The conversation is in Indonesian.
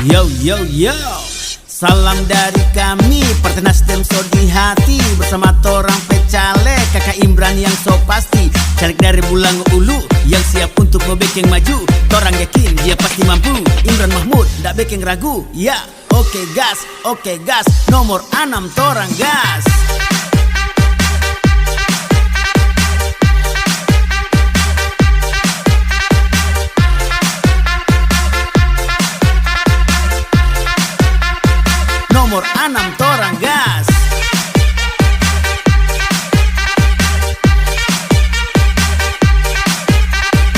Yo yo yo, salam dari kami Partai Nasdem so di hati. Bersama torang pecale, kakak Imran yang so pasti. Caleg dari Bulang Ulu yang siap untuk ngebekeng maju. Torang yakin dia pasti mampu. Imran Mahmud ndak bekeng ragu. Ya, oke gas, nomor 6 torang gas.